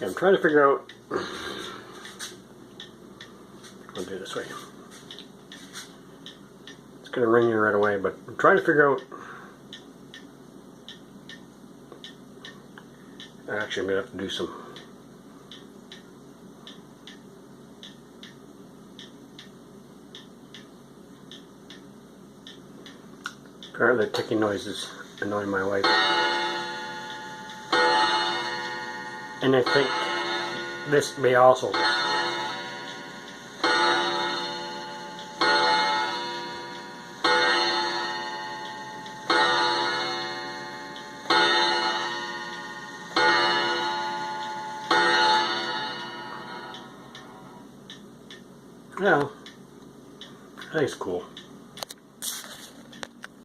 Yeah, I'm trying to figure out. I'll do it this way. It's gonna ring you right away, but I'm trying to figure out. Actually, I'm gonna have to do some. Apparently, the ticking noise is annoying my wife, and I think this may also. Yeah, I think it's cool.